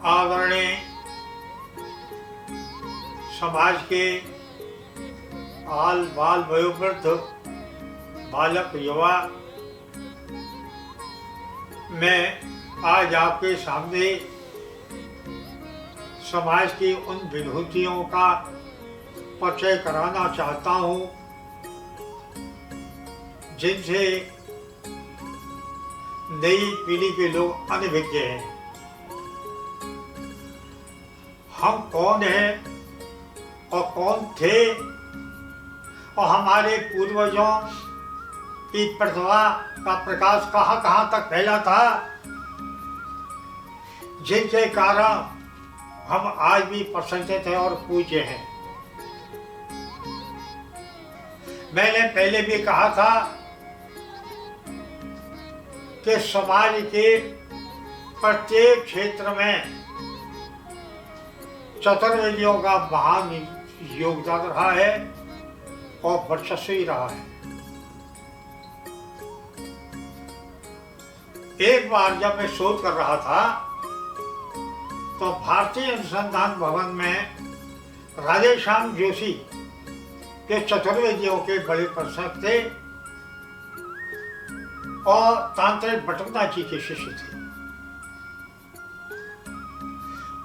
आदरणीय समाज के आल बाल वयोवृद्ध बालक युवा, मैं आज आपके सामने समाज की उन विभूतियों का परिचय कराना चाहता हूँ जिनसे नई पीढ़ी के लोग अनभिज्ञ हैं। हम कौन हैं और कौन थे और हमारे पूर्वजों की प्रतिभा का प्रकाश कहाँ कहाँ तक फैला था, जिनके कारण हम आज भी प्रशंसित हैं और पूज्य हैं। मैंने पहले भी कहा था कि समाज के प्रत्येक क्षेत्र में चतुर्वेदियों का महान योगदान रहा है और वर्चस्वी रहा है। एक बार जब मैं शोध कर रहा था तो भारतीय अनुसंधान भवन में राधेश्याम जोशी के चतुर्वेदियों के बड़े प्रशंसक थे और तांत्रिक बटुकनाथ जी के शिष्य थे।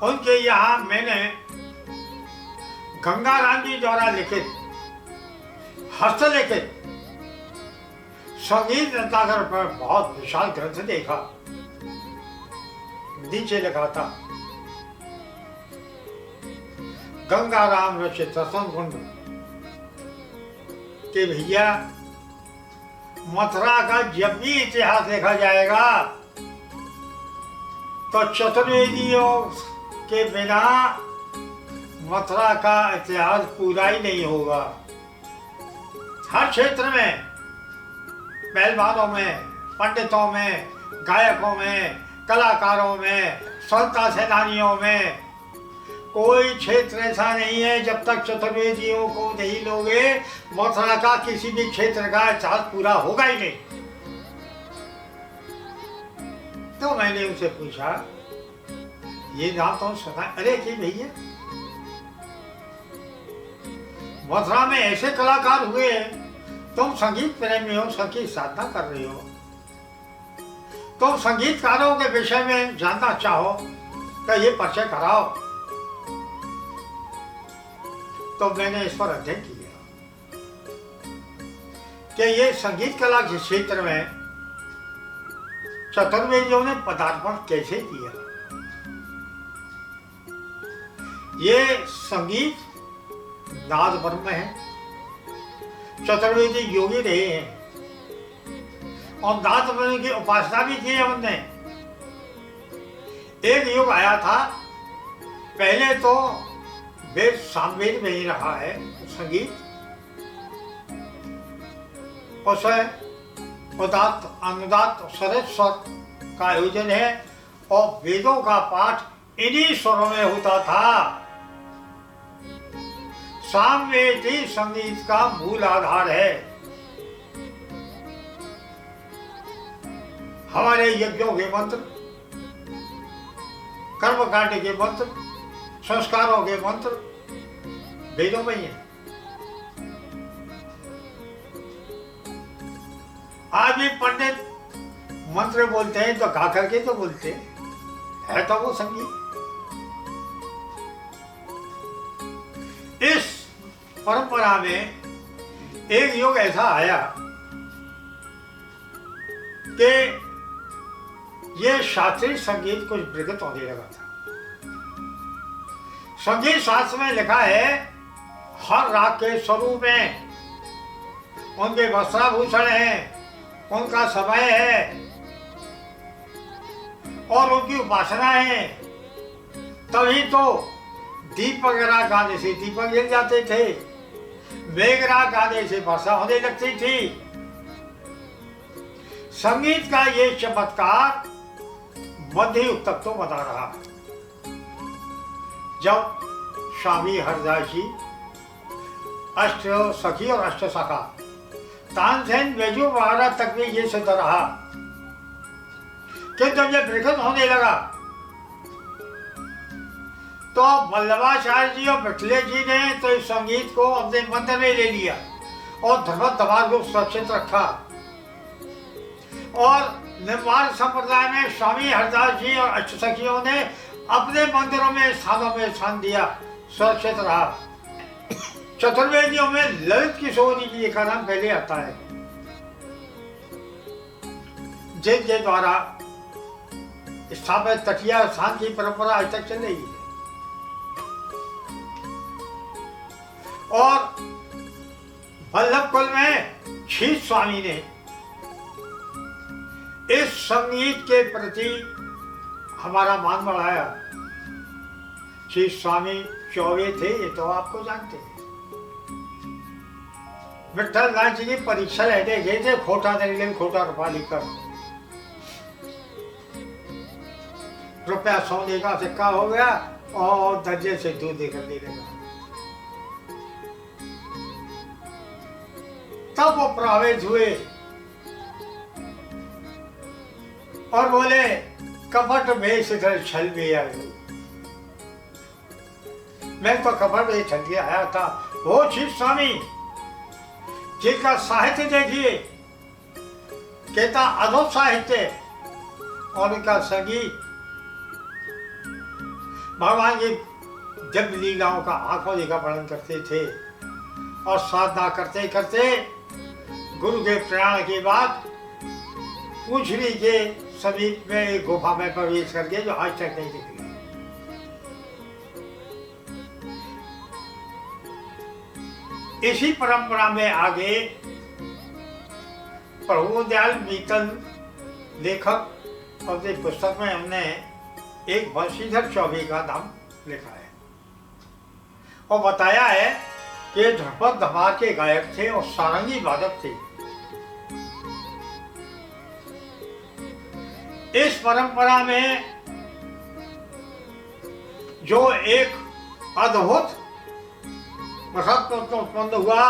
उनके यहाँ मैंने गंगाराम जी द्वारा लिखित हस्तलिखित संगीत रत्नाकर पर बहुत विशाल ग्रंथ देखा। नीचे लिखा था, गंगाराम रचित रतन कुंड के भैया मथुरा का जब भी इतिहास देखा जाएगा तो चतुर्वेदियों के बिना मथुरा का इतिहास पूरा ही नहीं होगा। हर क्षेत्र में, पहलवानों में, पंडितों में, गायकों में, कलाकारों में, स्वतंत्रता सेनानियों में कोई क्षेत्र ऐसा नहीं है जब तक चतुर्वेदियों को नहीं लोगे मथुरा का किसी भी क्षेत्र का इतिहास पूरा होगा ही नहीं। तो मैंने उनसे पूछा, ये नाम तो सुना? अरे कि भैया, मथुरा में ऐसे कलाकार हुए, तुम संगीत प्रेमी हो, संगीत साधना कर रहे हो, तुम संगीतकारों के विषय में जानना चाहो तो ये परिचय कराओ। तो मैंने इस पर अध्ययन किया कि ये संगीत कला के क्षेत्र में चतुर्वेदियों ने पदार्पण कैसे किया। ये संगीत नाद ब्रह्म है, चतुर्वेदी योगी रहे हैं और नाद ब्रह्म की उपासना भी की है उनने। एक युग आया था, पहले तो वेद सामवेद में ही रहा है संगीत, उसे उदात्त अनुदात्त सरस स्वर का आयोजन है और वेदों का पाठ इन्हीं स्वरों में होता था। सामवेद ही संगीत का मूल आधार है। हमारे यज्ञों के मंत्र, कर्मकांड के मंत्र, संस्कारों के मंत्र वेदों में ही है। आज भी पंडित मंत्र बोलते हैं तो गा करके तो बोलते है तो वो संगीत। इस परंपरा में एक युग ऐसा आया कि ये शास्त्रीय संगीत कुछ विकृत होने लगा था। संगीत शास्त्र में लिखा है, हर राग के स्वरूप में उनके वस्त्राभूषण है, उनका समय है और उनकी उपासना है। तभी तो दीपक राग गाने से दीपक जल जाते थे, मेघ राग गाने से वर्षा होने लगती थी। संगीत का ये चमत्कार मध्य युग तक तो बता रहा। जब स्वामी हरदास जी अष्ट सखी और अष्ट सखा तानसेन बेजू वगैरह तक भी ये सिद्ध रहा कि जब ये विकृत होने लगा तो वल्लभाचार्य जी और मिथिलेश जी ने तो इस संगीत को अपने मंदिर में ले लिया और धर्मद्वार को सुरक्षित रखा। और निर्माण संप्रदाय में स्वामी हरदास जी और अष्टसखियों ने अपने मंदिरों में स्थानों में स्थान दिया, सुरक्षित रहा। चतुर्वेदियों में ललित किशोरी जी का नाम पहले आता है, जिनके द्वारा स्थापित तटिया स्थान की परंपरा आज तक चल रही है। और वल्लभ कुल में शीश स्वामी ने इस संगीत के प्रति हमारा मान बढ़ाया। शीश स्वामी चौबे थे, ये तो आपको जानते हैं। विठल नाथ जी की परीक्षा लेने गए थे, खोटा नहीं ले, खोटा रुपया लिखकर रुपया सोने का सिक्का हो गया और दर्जे से दूध देकर दे लगा। तब वो प्रभावित हुए और बोले कपट भेष इधर छल में आई। मैं तो कपट में छल के आया था। वो शीश स्वामी जिनका साहित्य देखिए, कहता अद्भुत साहित्य, और उनका संगीत भगवान की दिव्य लीलाओं का आंखों देखा वर्णन करते थे। और साधना करते करते गुरु के प्रयाण के बाद पूछड़ी के समीप में एक गुफा में प्रवेश करके, जो आज तक नहीं दिखी। इसी परंपरा में आगे प्रभु दयाल मीतन लेखक, अपनी पुस्तक में हमने एक बंशीधर चौबे का नाम लिखा है और बताया है कि धर्मपद धमार के गायक थे और सारंगी वादक थे। इस परंपरा में जो एक अद्भुत रत्न उत्पन्न हुआ,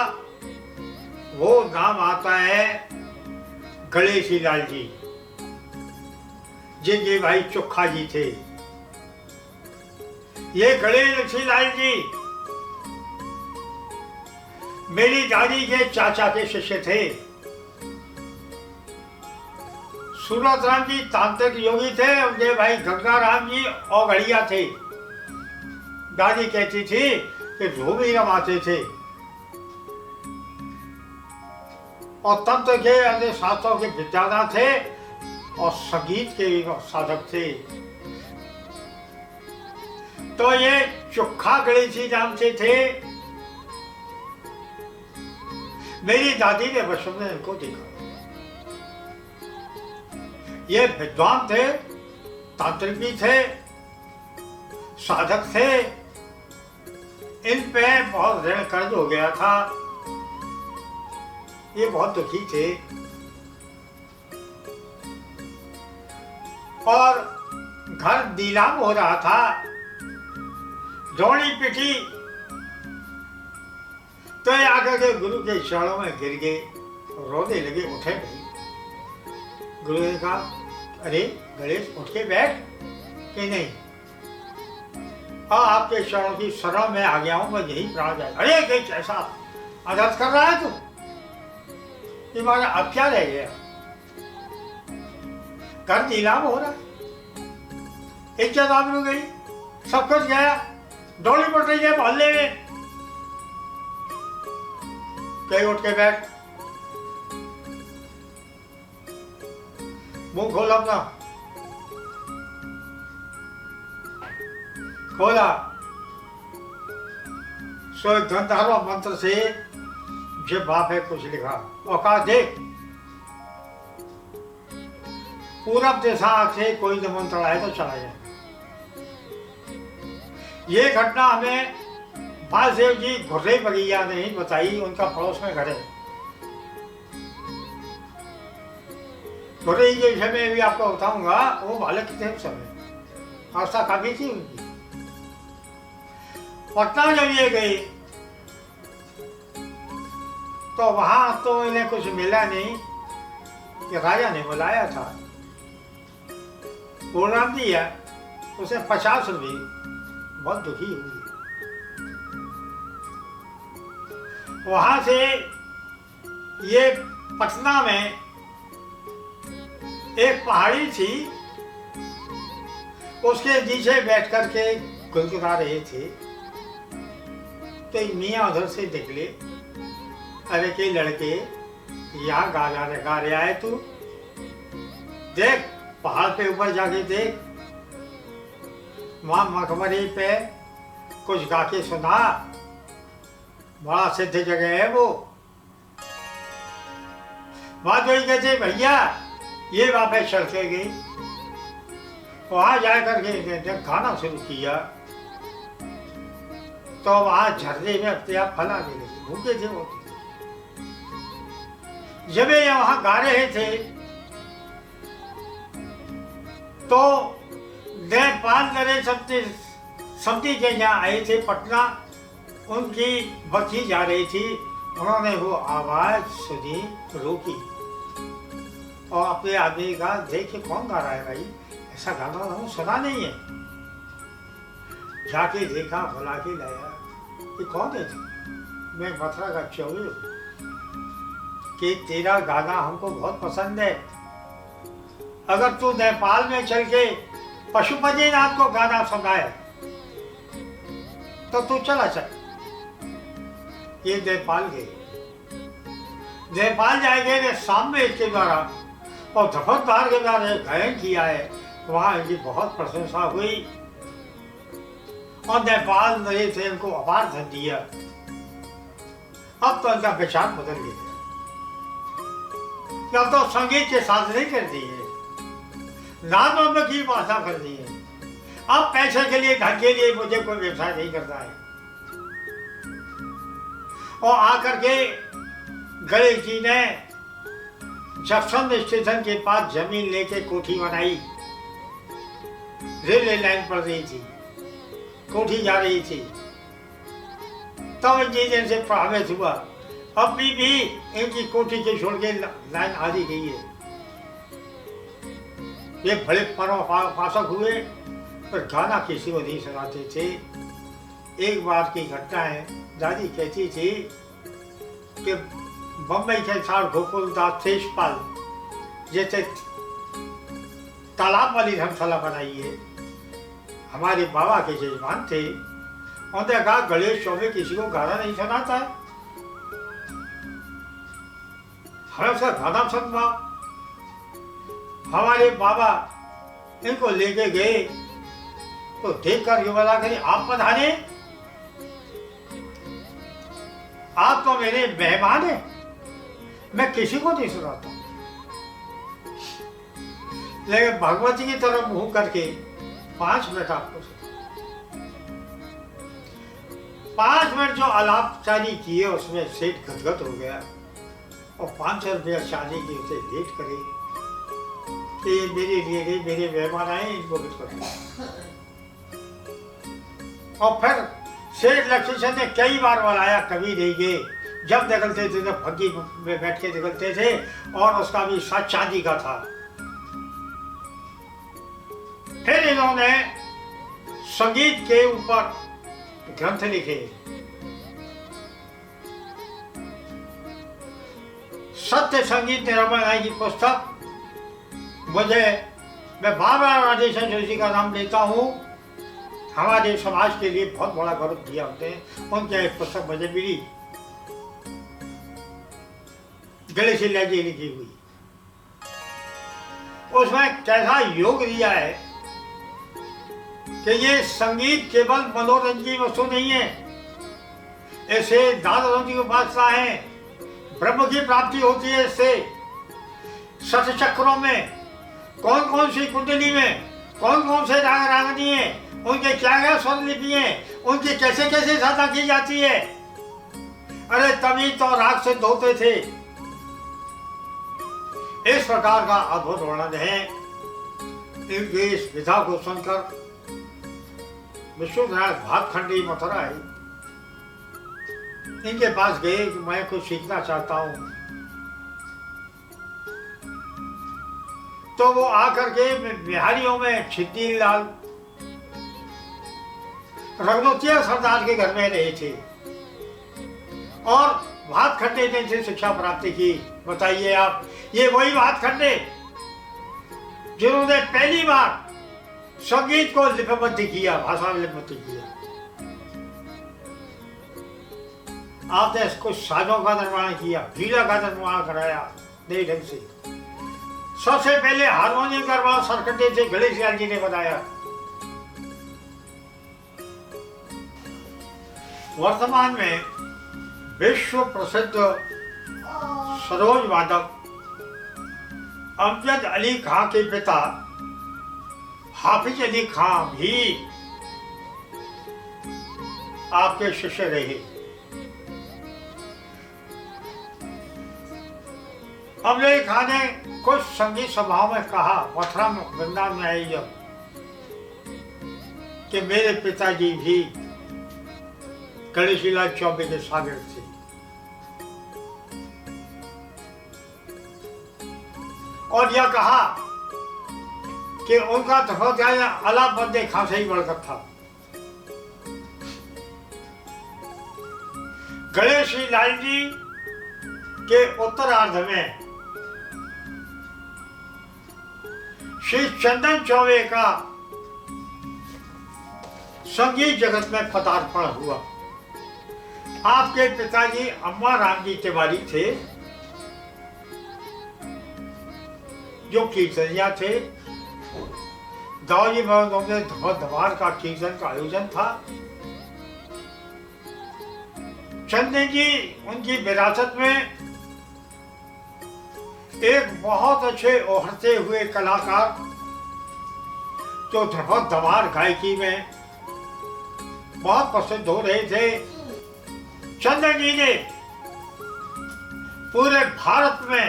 वो नाम आता है गणेश लाल जी, जिनके भाई चुखा जी थे। ये गणेश लाल जी मेरी दादी के चाचा के शिष्य थे। सूरत राम जी तांत्रिक योगी थे, उनके भाई गंगा राम जी औघड़िया थे। दादी कहती थी कि धूमी रमाते थे और तंत्र के अन्य शास्त्रों के विद्यादान थे और संगीत के भी साधक थे। तो ये चुखा गणेशी नाम से थे। मेरी दादी ने बचपन में इनको देखा। ये विद्वान थे, तांत्रिक भी थे, साधक थे। इन पे बहुत ऋण कर्ज हो गया था। ये बहुत दुखी थे और घर नीलाम हो रहा था। दौड़ी पिटी तो ये आकर के गुरु के चरणों में गिर गए, रोने लगे, उठे नहीं। गुरु ने कहा, अरे गणेश उठ के बैठ। कि नहीं, हाँ आपके चरणों की शरण में आ गया हूं, मैं यही प्राण जाए। अरे कहीं कैसा अनर्थ कर रहा है तू? ये मारा अब क्या रह गया? घर नीलाम हो रहा, इज्जत आबरू गई, सब कुछ गया, दौड़ी पड़ रही है मोहल्ले में। कहीं उठ के बैठ, मुंह खोला अपना, खोला। सो गंधर्व मंत्र से जब बाप है कुछ लिखा और कहा देख, पूरब दिशा से कोई निमंत्रण आए तो चला जाए। ये घटना हमें बालदेव जी घुर्रे बगिया ने ही बताई, उनका पड़ोस में घर है। घुर्रे के विषय में भी आपको बताऊंगा। वो बालक थे उस समय, आस्था काफी थी उनकी। पटना जब ये गई तो वहां तो इन्हें कुछ मिला नहीं कि राजा ने बुलाया था। पूर्णाम दिया, उसे 50 रुपये बहुत दुखी हुई। वहां से ये पटना में एक पहाड़ी थी, उसके नीचे बैठ कर के गुनगुना रहे थे। तो एक मियाँ उधर से निकले, अरे के लड़के यहाँ गा रहा है तू, देख पहाड़ पे ऊपर जाके देख, वहां मकबरे पे कुछ गा के सुना, बड़ा सिद्ध जगह है वो। वहां जो कहते भैया ये वापस चढ़ते गई, वहां जा करके गाना शुरू किया तो वहां झरने में अपने आप फल आने लगे, भूखे थे वो। जब ये वहां गा रहे थे तो नेपाल नरेश समिति के यहाँ आए थे पटना, उनकी बच्ची जा रही थी, उन्होंने वो आवाज सुनी, रोकी और अपने आदमी का देखे कौन गा रहा है भाई, ऐसा गाना हमने सुना नहीं है। जाके देखा, बुला के लाया, ये कौन है? मैं मथुरा का चौबे हूँ कि तेरा गाना हमको बहुत पसंद है, अगर तू नेपाल में चल के पशुपतिनाथ को गाना सुनाए तो तू चला चल। ये नेपाल गए, नेपाल जाएंगे ने सामने इसके द्वारा और धफकदार के द्वारा गायन किया है, वहां इनकी बहुत प्रशंसा हुई और नेपाल ने थे इनको अपार धन दिया। अब तो इनका पहचान बदल गया, अब तो संगीत के साथ नहीं कर दिए, नाम की भाषा कर दी है। अब पैसे के लिए, धन के लिए मुझे कोई व्यवसाय नहीं करता है। और आकर के गणेश जी ने जक्सन स्टेशन के पास जमीन लेके कोठी बनाई, रेलवे लाइन पड़ रही थी, कोठी जा रही थी, तब इंजीनियर से प्रभावित हुआ। अभी भी इनकी कोठी के छोड़ के लाइन आ दी गई है। ये बड़े पासक हुए पर गाना किसी को नहीं सुनाते थे। एक बार की घटना है, दादी कहती थी कि बम्बई के साथ गोकुलदास तेजपाल जैसे तालाब वाली धर्मशाला बनाई है, हमारे बाबा के जजमान थे, उन्होंने कहा गणेश चौबे किसी को गाना नहीं सुनाता, हमें उसका गाना सुनवा। हमारे बाबा इनको लेके गए तो देख कर ये बोला करें आप पधारे, आप तो मेरे मेहमान हैं, मैं किसी को नहीं सुनाता। लेकिन भगवती की तरफ मुंह करके 5 मिनट आपको 5 मिनट जो आलापचारी किए उसमें सेठ गदगद हो गया और 500 रुपया चांदी की उसे लेट करे कि ये मेरे लिए नहीं, मेरे मेहमान आए, इनको कुछ कर। और फिर सेठ लक्ष्मीचंद ने कई बार बुलाया, कभी नहीं गए। जब निकलते थे तो भग्गी में बैठ के निकलते थे और उसका भी साथ चांदी का था। फिर इन्होंने संगीत के ऊपर ग्रंथ लिखे, सत्य संगीत निरामय की पुस्तक। मैं बार बार राजेश्वर जोशी का नाम लेता हूँ, हमारे समाज के लिए बहुत बड़ा गौरव दिया होते हैं। उनकी एक पुस्तक मुझे मिली, गणेश जी लिखी हुई, उसमें कैसा योग दिया है कि ये संगीत केवल मनोरंजन की वस्तु नहीं है, ऐसे दादा की उपासना है, ब्रह्म की प्राप्ति होती है इससे। सठ चक्रों में कौन कौन सी कुंडली में कौन कौन से राग रागनी है, उनके क्या क्या स्वर लिपि है, उनकी कैसे कैसे साधना की जाती है। अरे तभी तो राग सिद्ध होते थे। इस प्रकार का अद्भुत वर्णन है। इनके इस विधा को सुनकर विश्वनाथ भातखंडी मथुरा है, इनके पास गए कि मैं कुछ सीखना चाहता हूं। तो वो आकर के बिहारियों में छिट्टी लाल रघुनौतिया सरदार के घर में रहे थे और भात खंडे ने से शिक्षा प्राप्त की। बताइए आप, ये वही भात खंडे जिन्होंने पहली बार संगीत को लिपिबद्ध किया, भाषा में लिपिबद्ध किया। आपने कुछ साजों का निर्माण किया, हीरा का निर्माण कराया नए ढंग से। सबसे पहले हारमोनियम का निर्माण सरकंडे से गणेश लाल जी ने बताया। वर्तमान में विश्व प्रसिद्ध सरोज वादक अमजद अली खां के पिता हाफिज अली खां भी आपके शिष्य रहे। अमजद अली खां ने कुछ संगीत सभाओं में कहा, मथुरा में वृंदावन में आई जब, कि मेरे पिताजी भी गणेशीलाल चौबे के शागिर्द थे। और यह कहा कि उनका तफावत अला बंदे खां से ही बढ़कर था। गणेशीलाल जी के उत्तरार्ध में श्री चंदन चौबे का संगीत जगत में पदार्पण हुआ। आपके पिताजी अम्मा राम जी तिवारी थे, जो कीर्तनिया थे। दाऊजी महमूद में धमार का कीर्तन का आयोजन था। चंदन जी उनकी विरासत में एक बहुत अच्छे उभरते हुए कलाकार, जो ध्रुपद धमार गायकी में बहुत प्रसिद्ध हो रहे थे। चंदन जी ने पूरे भारत में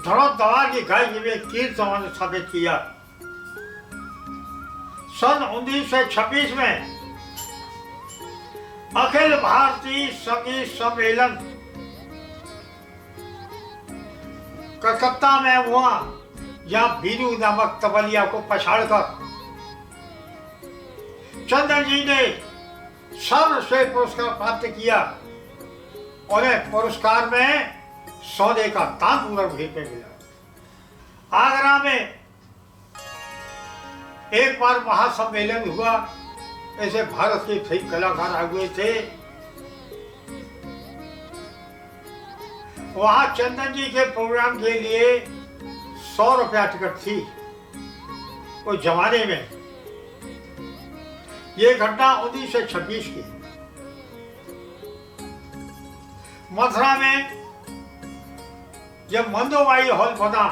ध्रुपद धमार की गायकी में कीर्तन स्थापित किया। सन 1926 में अखिल भारतीय संगीत सम्मेलन कलकत्ता में हुआ, जहां बीरू नामक तबलिया को पछाड़कर चंदन जी ने सर्वश्रेष्ठ पुरस्कार प्राप्त किया। उन्हें पुरस्कार में सोने का तांबूरा भी मिला। आगरा में एक बार महासम्मेलन हुआ, ऐसे भारत के कई कलाकार आए हुए थे। वहां चंदन जी के प्रोग्राम के लिए 100 रुपया टिकट थी उस जमाने में। ये घटना 1926 की। मथुरा में जब मंदोबाई हॉल बना,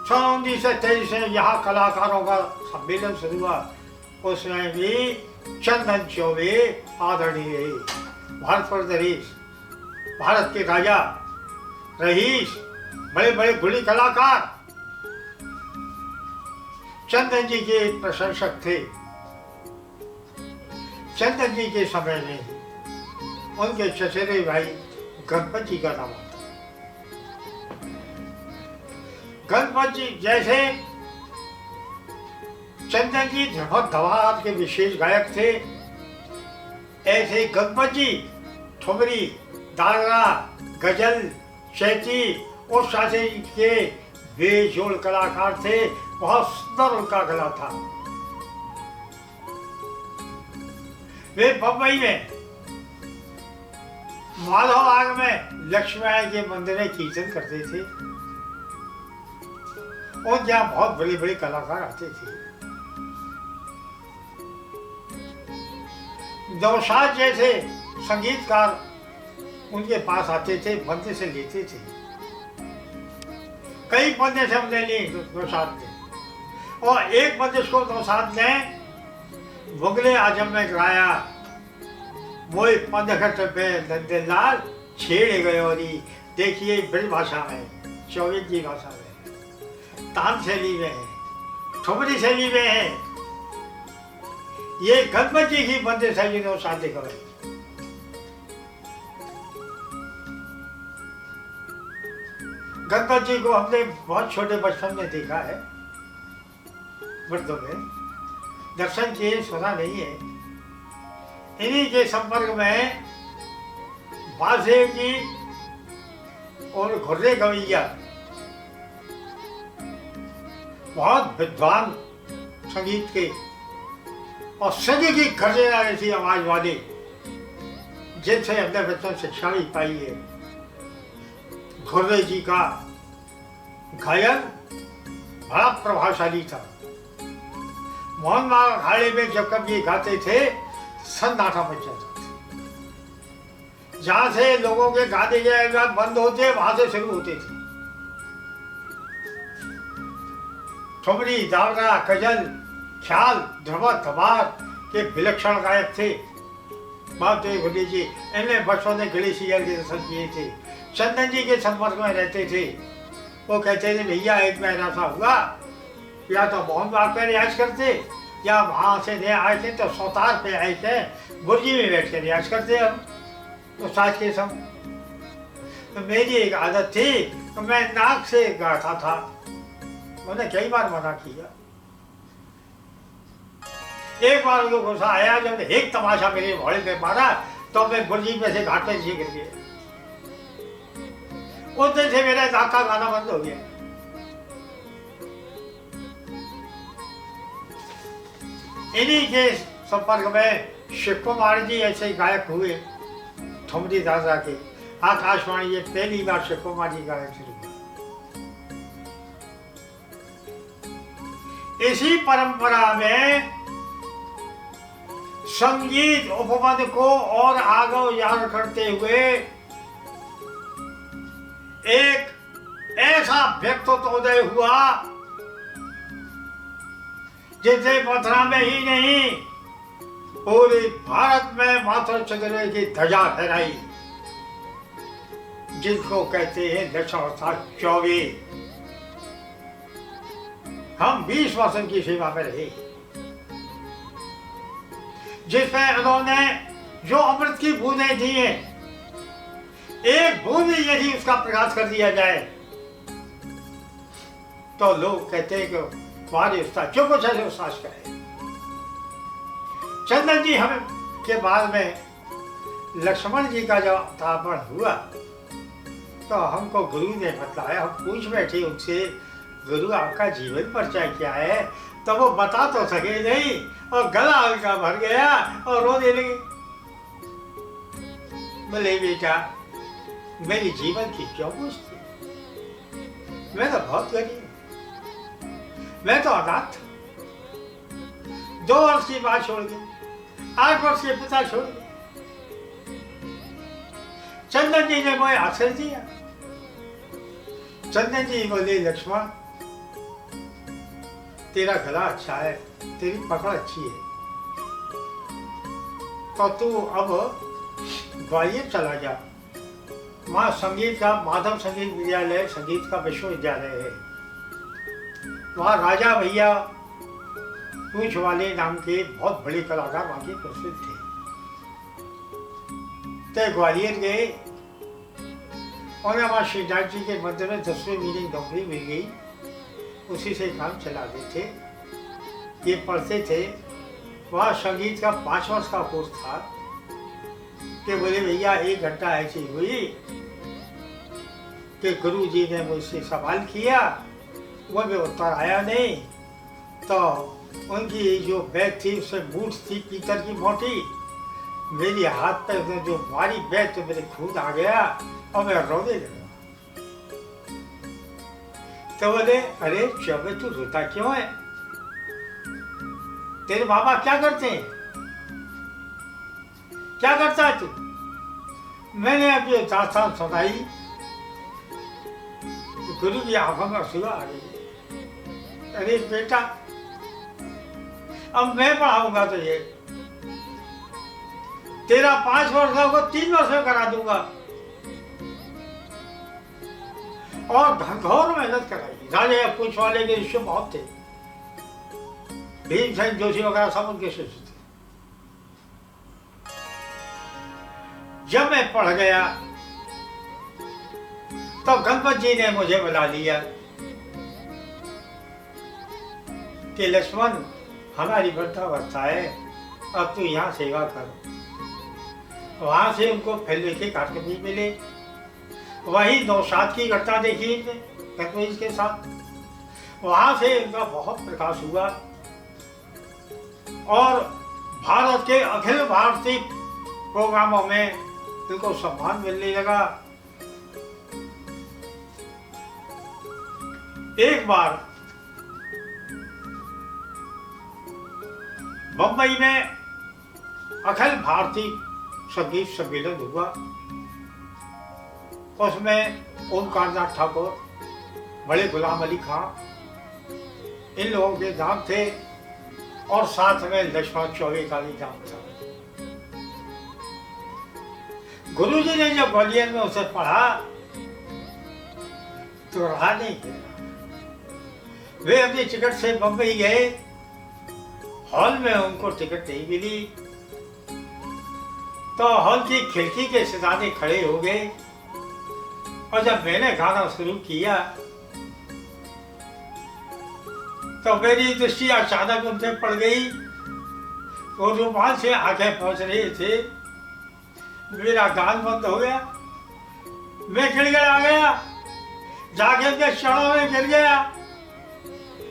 सन 1923 में यहाँ कलाकारों का सम्मेलन शुरू हुआ। उसमें भी चंदन चौबे आदरणीय रहे। भारत पर रईस, भारत के राजा रईस, बड़े बड़े गुणी कलाकार चंदन जी के प्रशंसक थे। चंदन जी के समय में उनके चचेरे भाई गणपत जी का नाम आता। गणपत जी जैसे चंदन जी ध्रुपद धमार के विशेष गायक थे, ऐसे गणपत जी ठुमरी, दादरा, गजल, चैती और शादी के बेजोड़ कलाकार थे। बहुत सुंदर उनका गला था। वे बम्बई में माधव बाग में लक्ष्मी के मंदिर में कीर्तन करते थे और जहाँ बहुत बड़े बड़े कलाकार आते थे। नौशाद जैसे संगीतकार उनके पास आते थे, बंदे से लेते थे। कई बंदे से हमने लिए नौशाद ने, और एक बंदिश को नौशाद ने मुगले आजम में गाया। मोई पंदखट पे नंदलाल छेड़ गयोरी। देखिए ब्रज भाषा में, चौबे की भाषा में, तान शैली में है, ठुमरी शैली में है। ये गणपत जी की बंदिश है जिन्होंने शादी कराई। गणपत जी को हमने बहुत छोटे बचपन में देखा है, मर्दों में। दर्शन किए सुना नहीं है। इन्हीं के संपर्क में वासुदेव जी और घुर्रे गवैया बहुत विद्वान संगीत के और सदी की खरजेना ऐसी आवाज वाले, जिनसे हमने बचपन शिक्षा भी पाई है। घुर्रे जी का गायन बड़ा प्रभावशाली था। मोहन बाग अखाड़े में जब कब ये गाते थे सन्नाटा मच जाता था। जहां से लोगों के गाने के बाद बंद होते वहां से शुरू होते थे। ठुमरी, दावरा, गजल, ख्याल, ध्रुव, धमार के विलक्षण गायक थे महादेव घुर्रे जी। इन्हें बच्चों ने गणेश जी के दर्शन किए थे। चंदन जी के संपर्क में रहते थे। वो कहते थे भैया एक महीना सा हुआ, या तो मोहन बाग पे रियाज करते या वहां से नए आए थे तो सौतार पे आए थे, बुर्जी में बैठ के रियाज करते हम तो साज के संग। तो मेरी एक आदत थी तो मैं नाक से गाता था। मैंने कई बार मना किया। एक बार उनको गुस्सा आया जब एक तमाशा मेरे घोड़े पे मारा तो मैं बुर्जी में से घाट पे नीचे गिर गया। उस दिन से मेरा नाक का गाना बंद हो गया। इन्हीं के संपर्क में शिव कुमार जी ऐसे गायक हुए ठुमरी दादा के। आकाशवाणी ये पहली बार शिव कुमार जी गायक शुरू हुए। इसी परंपरा में संगीत उपपद को और आगे याद करते हुए एक ऐसा व्यक्तित्वोदय हुआ जिसे मथुरा में ही नहीं पूरे भारत में माता चंद्र की ध्वजा फहराई, जिसको कहते हैं दशावतार 24। हम 20 वर्ष की सेवा में रहे, जिसमें उन्होंने जो अमृत की बूंदें दी हैं, एक बूंद यदि उसका प्रकाश कर दिया जाए तो लोग कहते हैं कि हमारे उस्ताद जो कुछ है उस्ताद का है। चंदन जी हम के बाद में लक्ष्मण जी का जब अवतारण हुआ तो हमको गुरु ने बताया। हम पूछ बैठे उनसे, गुरु आपका जीवन परिचय क्या है? तो वो बता तो सके नहीं और गला हल्का भर गया और रोने लगे। बोले बेटा मेरी जीवन की क्यों पूछती? मैं तो बहुत गरीब, मैं तो अनाथ था। 2 वर्ष की बात छोड़ के 8 वर्ष के पिता छोड़ गए। चंदन जी ने मुझे आश्रय दिया। चंदन जी बोले लक्ष्मण तेरा गला अच्छा है, तेरी पकड़ अच्छी है, तो तू अब ग्वालियर चला जा। वहाँ संगीत का माधव संगीत विद्यालय, संगीत का विश्वविद्यालय है। वहाँ राजा भैया पूछ वाले नाम के बहुत बड़े कलाकार वहाँ के प्रसिद्ध थे। तो ग्वालियर गए और वहाँ श्रीनाथ जी के मंदिर में 10वें महीने नौकरी मिल गई। उसी से काम चलाते थे। ये पढ़ते थे। वहाँ संगीत का 5 वर्ष का कोर्स था कि बोले भैया 1 घंटा ऐसी हुई कि गुरु जी ने मुझसे सवाल किया, वो भी उत्तर आया नहीं। तो उनकी जो बैग थी उससे मूठ थी पीतल की मोटी, मेरी हाथ पे जो मारी बैग तो मेरे खून आ गया और मैं रोने लगा। तो बोले अरे चौबे तू रोता क्यों है? तेरे बाबा क्या करते हैं? क्या करता है तू? मैंने अब ये दास्तान सुनाई तो गुरु की आंखों में आंसू आ गई। अरे बेटा अब मैं पढ़ाऊंगा तो ये तेरा 5 वर्ष का होगा 3 वर्ष में करा दूंगा। और घनघोर मेहनत कराई। राजा पूछ वाले के शिष्य बहुत थे, भीमसेन जोशी वगैरह सब उनके शिष्य थे। जब मैं पढ़ गया तो गणपत जी ने मुझे बुला लिया कि लक्ष्मण हमारी वृद्धावस्था है, अब तू यहाँ सेवा कर। वहां से उनको फिर लेके काटकबीर मिले, वही नौशाद की घटना देखी इनने इसके साथ। वहां से इनका बहुत प्रकाश हुआ और भारत के अखिल भारतीय प्रोग्रामों में इनको सम्मान मिलने लगा। एक बार बंबई में अखिल भारतीय संगीत सम्मेलन हुआ, उसमें ओमकारनाथ ठाकुर, बड़े गुलाम अली खां, इन लोगों के नाम थे और साथ में लक्ष्मण चौबे का भी नाम था। गुरुजी ने जब ग्वालियर में उसे पढ़ा तो रहा नहीं गया। वे अपनी टिकट से बंबई गए, हॉल में उनको टिकट नहीं मिली तो हॉल की खिड़की के सितारे खड़े हो गए और जब मैंने गाना शुरू किया तो मेरी दृष्टि अचानक उन पे पड़ गई। वो रुमाल से आंखें पहुंच रही थे, मेरा गान बंद हो गया, मैं गिड़गिड़ा गया, जाके के चरणों में गिर गया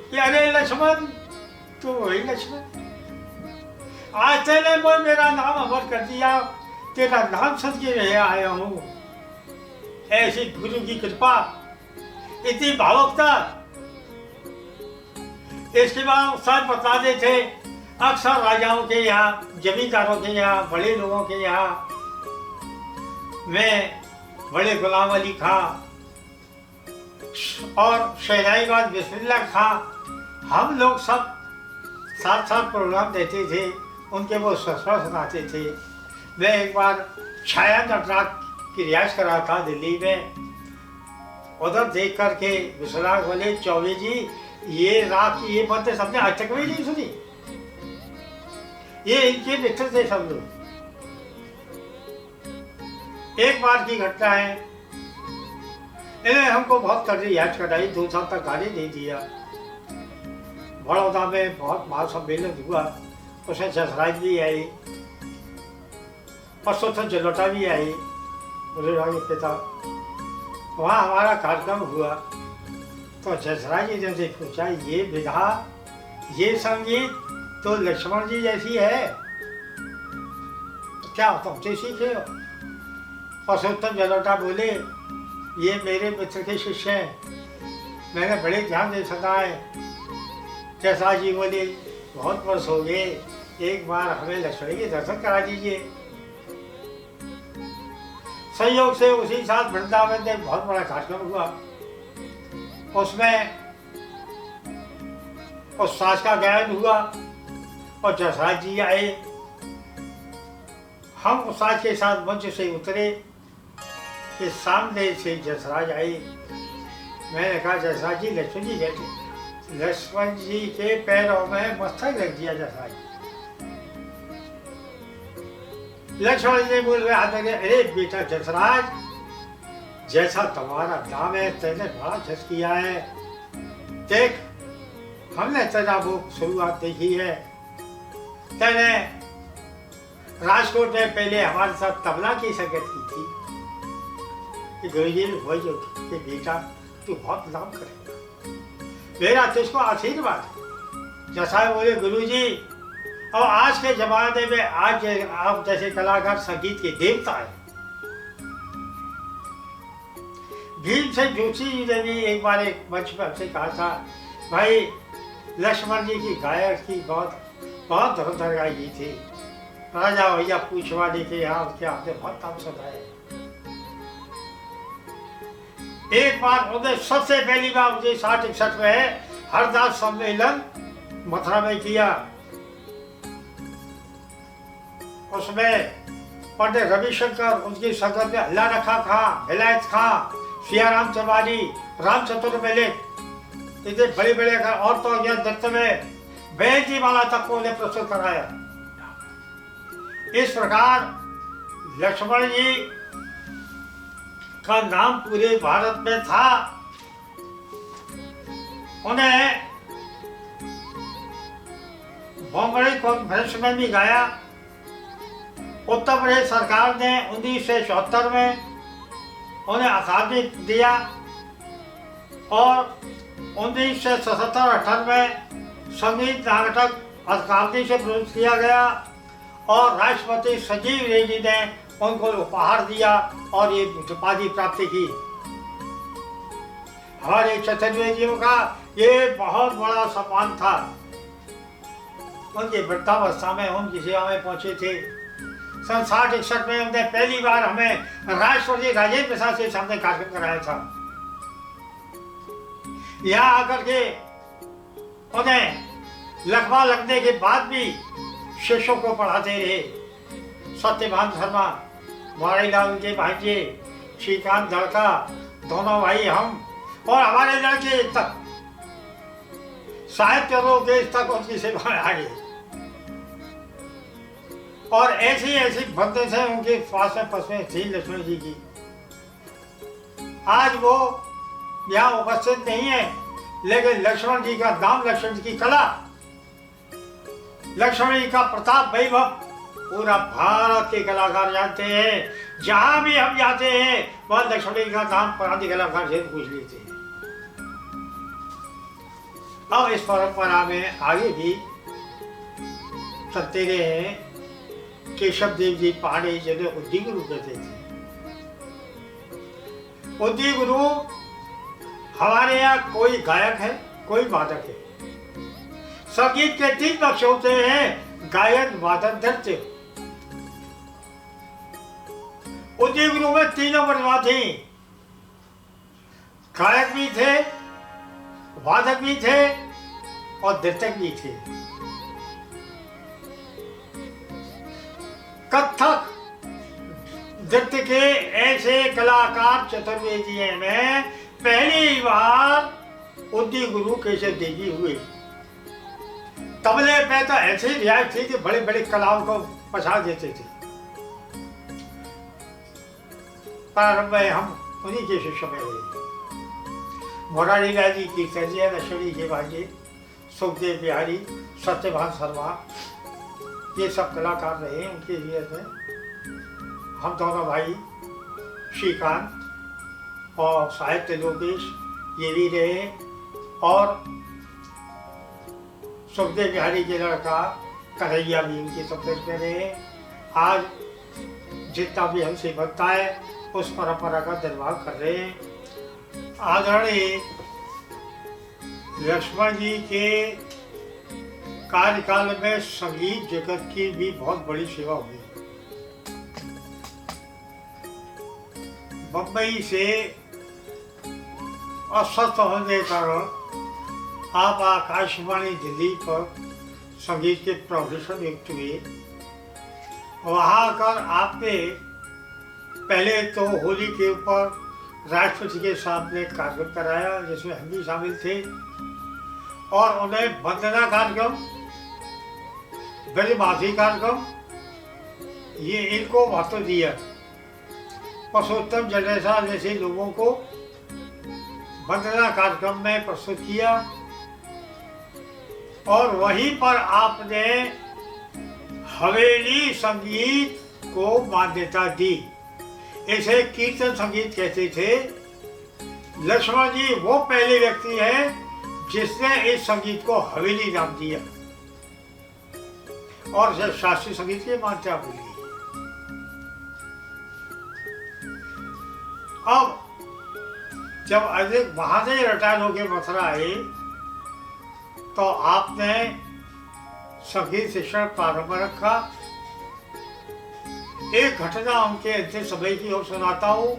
कि अरे लक्ष्मण, तो वही लक्ष्मण, आज तेने वो मेरा नाम अमर कर दिया, तेरा नाम सद के रहे आया हूँ। ऐसी गुरु की कृपा, इतनी भावुकता। इसके बाद सर बताते थे अक्सर राजाओं के यहाँ, जमींदारों के यहाँ, बड़े लोगों के यहाँ, मैं बड़े गुलाम अली खां और शहनाईबाज बिस्मिल्लाह खां, हम लोग सब साथ साथ प्रोग्राम देते थे, उनके वो ससुर सुनाते थे। मैं एक बार छाया नटराज की रियाज करा था दिल्ली में, उधर देख करके विश्वनाथ बोले चौबे जी ये राग की ये बातें सबने आज तक भी नहीं सुनी, ये इनके मित्र थे सब लोग। एक बार की घटना है, इन्हें हमको बहुत कर रियाज कराई, 2 साल तक गाली नहीं दिया। बड़ौदा में बहुत महासम्मेलन हुआ, उसमें जसराज भी आई और स्वतंत्र जलोटा भी आई, मुझे पिता। वहाँ हमारा कार्यक्रम हुआ तो जसराज जी ने पूछा ये विधा, ये संगीत तो लक्ष्मण जी जैसी है, तो क्या तुमसे सीखे हो? पुरुषोत्तम जलोटा बोले ये मेरे मित्र के शिष्य हैं, मैंने बड़े ध्यान से सुना है। जैसा जी बोले बहुत वर्ष हो गए, एक बार हमें लक्ष्मण के दर्शन करा दीजिए। संयोग से उसी साल वृंदावन में बहुत बड़ा कार्यक्रम हुआ, उसमें उस सास का गायन हुआ और जसराज जी आए। हम उस सास के साथ मंच से उतरे कि सामने से जसराज आए। मैंने कहा जसराज जी लक्ष्मण जी बैठे, लक्ष्मण जी के पैरों में मस्तक रख दिया जसराज। लक्ष्मण जी बोल रहे हाथ में, अरे बेटा जसराज, जैसा तुम्हारा नाम है तेने बड़ा जस किया है, देख हमने तेरा वो शुरुआत देखी है, तेने राजकोट में पहले हमारे साथ तबला की संगत की थी। गुरुजी ने वही जो कि बेटा तू बहुत नाम करेगा, मेरा तुझको आशीर्वाद। जैसा बोले गुरुजी, और आज के जमाने में आज आप जैसे कलाकार संगीत के देवता है। भीमसेन जोशी जी ने भी एक बार एक मंच पर हमसे कहा था, भाई लक्ष्मण जी की गायक की बहुत धुरंधर गायकी थी, राजा भैया पूछवाड़ी के यहाँ उसके आपने बहुत नाम सुना है। एक बार उन्हें सबसे पहली बार 1960-61 में हरदास सम्मेलन मथुरा में किया, उसमें पंडित रविशंकर, उनकी संगत में अल्लाह रखा खां, विलायत खां, सियाराम तिवारी, राम चतुर्वेदी, इतने बड़े बड़े और तो यह दत्त में बेंजी वाला तक को उन्हें प्रस्तुत कराया। इस प्रकार लक्ष्मण जी का नाम पूरे भारत में था। उन्हें बॉम्बे कॉन्फ्रेंस में भी गाया। उत्तर प्रदेश सरकार ने 1974 में उन्हें अकादमी दिया और 1977-78 में संगीत नाटक अकादमी से पुरस्कृत किया गया और राष्ट्रपति संजीव रेड्डी ने उनको उपहार दिया और ये उपाधि प्राप्त की। हमारे चतुर्वेदियों का ये बहुत बड़ा सम्मान था। उनकी वृद्धावस्था में उनकी सेवा में पहुंचे थे। सन 60-61 में उन्होंने पहली बार हमें राष्ट्रपति राजेंद्र प्रसाद के सामने कार्यक्रम कराया था। यहाँ आकर के उन्हें लकवा लगने के बाद भी शिष्यों को पढ़ाते रहे। सत्यभान शर्मा, मुरारीलाल के भांजे, श्रीकांत लड़का, दोनों भाई हम और हमारे लड़के तक साहित्य लोकेश तक उनकी सेवा में आगे। और ऐसी ऐसी बंदे से उनके पास में पसमें थी लक्ष्मण जी की। आज वो यहाँ उपस्थित नहीं है, लेकिन लक्ष्मण जी का नाम, लक्ष्मण जी की कला, लक्ष्मण जी का प्रताप वैभव पूरा भारत के कलाकार जानते हैं। जहां भी हम जाते हैं वह लक्ष्मण जी का नाम पुरानी कलाकार से पूछ लेते हैं। अब इस परंपरा में आगे भी चलते रहे। केशव देव जी पहाड़ी जिन्हें उद्दी गुरु कहते थे। उद्दी गुरु हमारे यहाँ कोई गायक है, कोई वादक है। संगीत के 3 पक्ष होते हैं, गायन, वादन, नृत्य। उद्दी गुरु में 3 प्रतिभा थी। गायक भी थे, वादक भी थे और नर्तक भी थे। कथक नृत्य के ऐसे कलाकार चतुर्वेदी में पहली बार उद्दी गुरु केशव देवी हुए। तबले पे तो ऐसी रियायत थी कि बड़े बड़े कलाओं को पछाड़ देते थे। प्रारंभ में हम उन्हीं के शिष्य में रहे। मुरारीलाल जी, कीर्तन जी, लक्ष्मणी के भांजे, सुखदेव बिहारी, सत्यभान शर्मा, ये सब कलाकार रहे। उनके लिए हम दोनों भाई श्रीकांत और साहित्य लोकेश ये भी रहे और सुखदेव बिहारी के लड़का कन्हैया भी उनके सब्जेक्ट में रहे। आज जितना भी हमसे बनता है उस परंपरा का निर्वाह कर रहे हैं। आदरणीय लक्ष्मण जी के कार्यकाल में संगीत जगत की भी बहुत बड़ी सेवा हुई। बम्बई से अस्वस्थ होने के कारण आप आकाशवाणी दिल्ली पर संगीत के प्रोफेसर नियुक्त हुए। वहाँ आकर आपने पहले तो होली के ऊपर राष्ट्रपति के सामने कार्यक्रम कराया, जिसमें हम भी शामिल थे, और उन्हें वंदना कार्यक्रम, ब्रजमासी कार्यक्रम, ये इनको महत्व दिया। पुरुषोत्तम जडेजा जैसे लोगों को वंदना कार्यक्रम में प्रस्तुत किया और वहीं पर आपने हवेली संगीत को मान्यता दी। इसे कीर्तन संगीत कहते थे। लक्ष्मण जी वो पहले व्यक्ति हैं जिसने इस संगीत को हवेली नाम दिया और इसे शास्त्रीय संगीत की मान्यता मिली। अब जब अधिक वहां से रिटायर होकर मथुरा आए तो आपने संगीत शिक्षण प्रारंभ रखा। एक घटना उनके अंतिम समय की ओर सुनाता हूँ।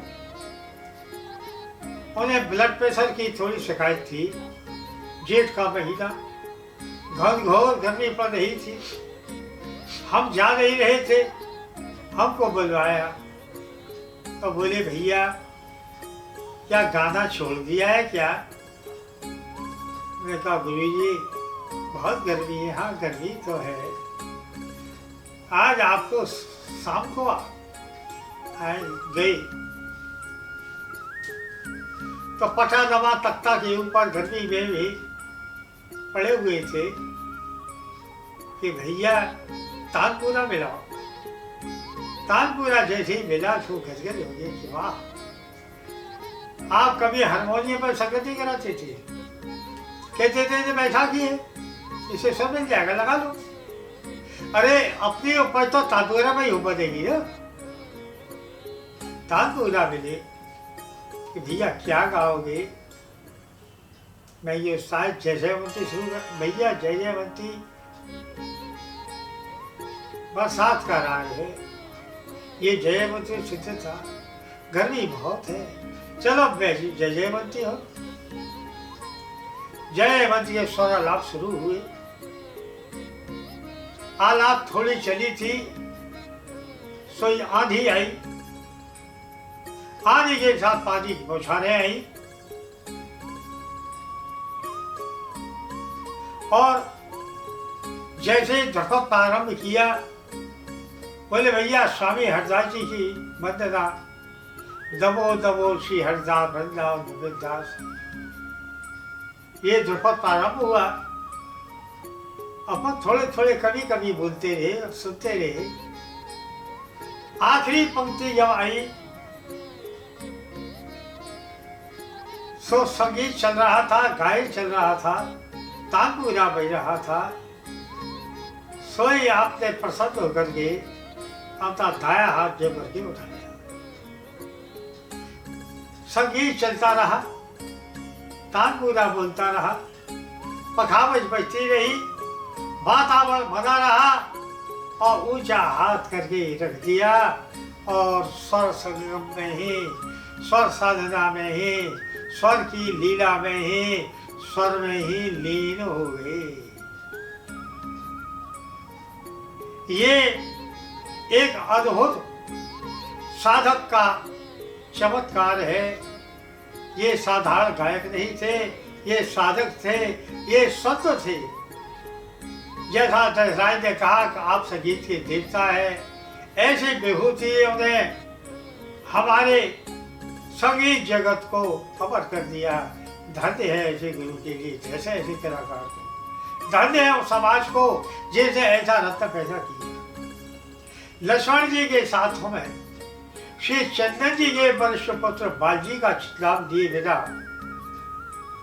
उन्हें ब्लड प्रेशर की थोड़ी शिकायत थी। जेठ का महीना, घनघोर गर्मी पड़ रही थी। हम जा नहीं रहे थे, हमको बुलवाया तो बोले भैया क्या गाना छोड़ दिया है क्या? मैंने कहा गुरुजी बहुत गर्मी है। हाँ गर्मी तो है, आज आपको शाम को गई तो पटा दबा तख्ता के ऊपर गर्मी में भी पड़े हुए थे। कि भैया तानपुरा मिलाओ। तानपुरा जैसे ही मिला तो गदगद हो गए कि वाह, आप कभी हारमोनियम पर संगति कराते थे? कहते थे बैठा की है, इसे सब मिल जाएगा, लगा लो। अरे अपनी ऊपर तो तानपुरा में ही ऊपर देगी ना। तानपुरा मिले कि भैया क्या गाओगे? मैं ये शायद जय जयवंती शुरू कर, भैया जय जयवंती बरसात का राग है, ये जयवंती सिद्ध था, गर्मी बहुत है, चलो जय जयवंती हो। जयवंती के स्वर आलाप शुरू हुए। आलाप थोड़ी चली थी, सोई आंधी आई, आंधी के साथ पानी की बौछारें आई और जैसे ध्रुपद प्रारंभ किया, बोले भैया स्वामी हरदास जी की वंदना, दबो दबो श्री हरदास वृंदावन गोविंदास। ये ध्रुपद प्रारंभ हुआ। अपन थोड़े थोड़े कभी कभी बोलते रहे और सुनते रहे। आखिरी पंक्ति जब आई सो संगीत चल रहा था, गायन चल रहा था, तानपुरा बज रहा था। सोई आपने प्रसन्न होकर के अपना दाया हाथ जेब भर के उठा लिया। संगीत चलता रहा, तानपुरा बोलता रहा, पखावज बजती रही, वातावरण बना रहा और ऊंचा हाथ करके रख दिया और स्वर संगम में ही, स्वर साधना में ही, स्वर की लीला में ही, स्वर में ही लीन हो गए। ये एक अद्भुत साधक का चमत्कार है। ये साधारण गायक नहीं थे, ये साधक थे, ये संत थे। जैसा दशराय ने कहा कि आप संगीत के देवता है, ऐसी विभूति उन्हें हमारे संगीत जगत को खबर कर दिया। धन्य है ऐसे गुरु के लिए, जैसे ऐसे कलाकार को। धन्य है उस समाज को जैसे ऐसा रत्न पैदा किया। लक्ष्मण जी के साथ में श्री चंदन जी के वरिष्ठ पुत्र बालजी का नाम दिए बिना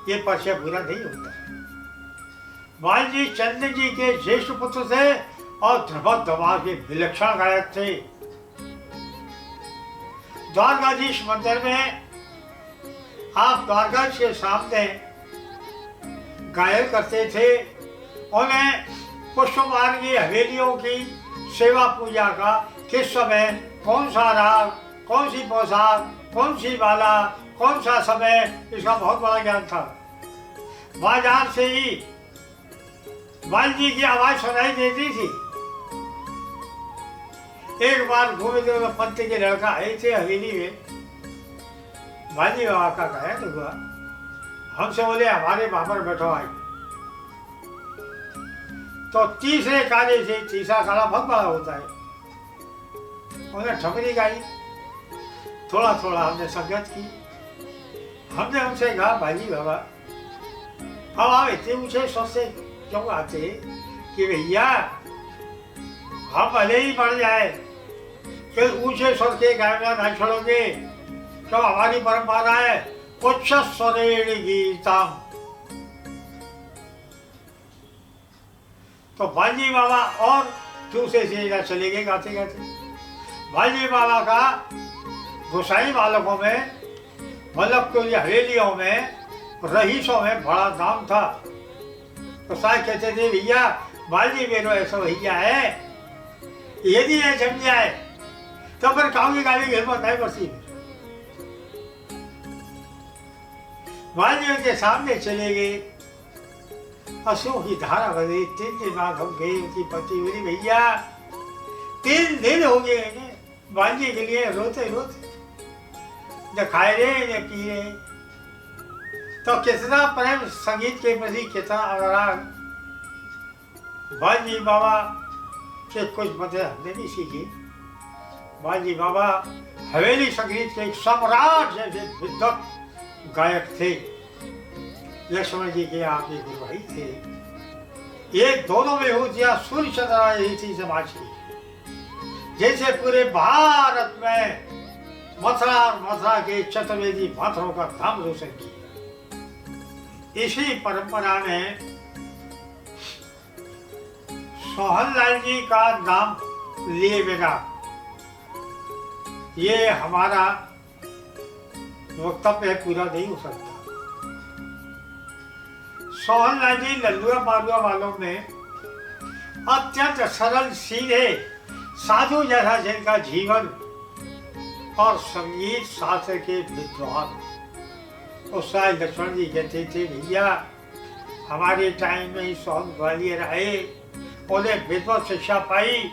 ये परिचय पूरा नहीं होता है। बालजी चंदन जी के ज्येष्ठ पुत्र थे और ध्रुपद दमाद के विलक्षण गायक थे। द्वारकाधीश मंदिर में आप द्वारकाधीश के सामने गायन करते थे। उन्हें पुष्पमान की हवेलियों की सेवा पूजा का किस समय कौन सा राग, कौन सी पोशाक, कौन सी माला, कौन सा समय, इसका बहुत बड़ा ज्ञान था। बाजार से ही बालजी की आवाज सुनाई देती थी। एक बार गोविंद पंत के लड़का आए थे हवेली में, बालजी बाबा का गायन हुआ। हमसे बोले हमारे वहां पर बैठो आई। तो तीसरे काले से, तीसरा काला बहुत बड़ा होता है, उन्हें ठमरी गाई। थोड़ा थोड़ा हमने संगत की। हमने उनसे कहा बाजी बाबा अब आप इतने ऊंचे स्वर से क्यों आते कि भैया हम भले ही बढ़ जाए, फिर ऊंचे स्वर के गायन नहीं छोड़ोगे, क्यों हमारी परंपरा है उच्च स्वरेण गीतम। तो बालजी बाबा और दूसरे से चले गए गाते गाते। बालजी बाबा का गोसाई बालकों में, मतलब तो हवेलियों में, रईसों में बड़ा नाम था। तो साहब कहते थे भैया बालजी मेरो ऐसा भैया है, यदि ये जम जाए तो फिर काऊ की गाली हिम्मत नहीं बसी। बालजी उनके सामने चले गए, अश्रु की धारा बनी। 3 दिन बाद हम गए, उनकी पति बोली भैया 3 दिन हो गए बालजी के लिए रोते रोते, न खाए रहे न पी रहे। तो कितना प्रेम संगीत के प्रति, कितना अनुराग। बालजी बाबा से कुछ बातें हमने भी सीखी। बालजी बाबा हवेली संगीत के एक सम्राट जैसे विद्वत गायक थे। लक्ष्मण जी के आपके गुरु भाई थे। ये दोनों विभूतियां सूर्य चंद्र रही थी समाज की। जैसे पूरे भारत में मथुरा और मथुरा के चतुर्वेदी माथुरों का नाम रोशन किया। इसी परंपरा में सोहनलाल जी का नाम लिए बिना ये हमारा वक्तव्य पूरा नहीं हो सकता। सोहनलाल जी लल्लुआ मालुआ वालों में अत्यंत सरल सीधे साधु जैसा जिनका जीवन और संगीत शास्त्र के विद्वान। उस साल लक्ष्मण जी कहते थे भैया हमारे टाइम में ही सोहन ग्वालियर आए, उन्हें विद्वत शिक्षा पाई।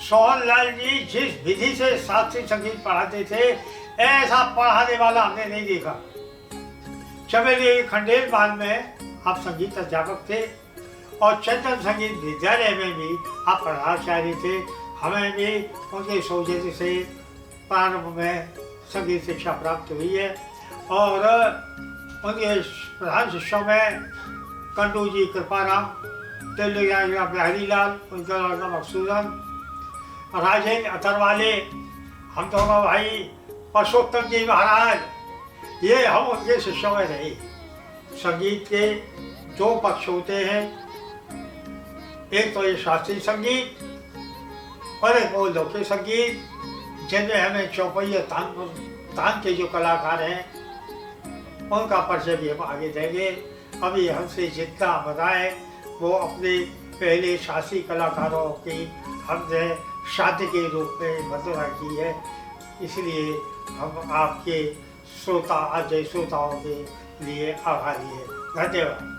सोहनलाल जी जिस विधि से शास्त्रीय संगीत पढ़ाते थे ऐसा पढ़ाने वाला हमने नहीं देखा। चमेली खंडेलवाल में आप संगीत अध्यापक थे और चंदन संगीत विद्यालय में भी आप प्रभावशाली थे। हमें भी उनके सौजन्य से प्रारंभ में संगीत शिक्षा प्राप्त हुई है और उनके प्रधान शिष्यों में कंडू जी कृपाराम, तेलुगु बिहारी लाल, उनका लड़का मकसूदन, राजेंद्र अतरवाले, हम दोनों भाई परसोत्तम जी महाराज, ये हम उनके शिष्यों में रहे। संगीत के दो पक्ष होते हैं, एक तो ये शास्त्रीय संगीत और एक वो लौकिक संगीत, जिनमें हमें चौपैया तान के जो कलाकार हैं उनका परिचय भी हम आगे देंगे। अभी हमसे जितना बताए वो अपने पहले शास्त्रीय कलाकारों की हमने शादी के रूप में वंदना की है, इसलिए हम आपके श्रोता अजय श्रोताओं के लिए आभारी है। धन्यवाद।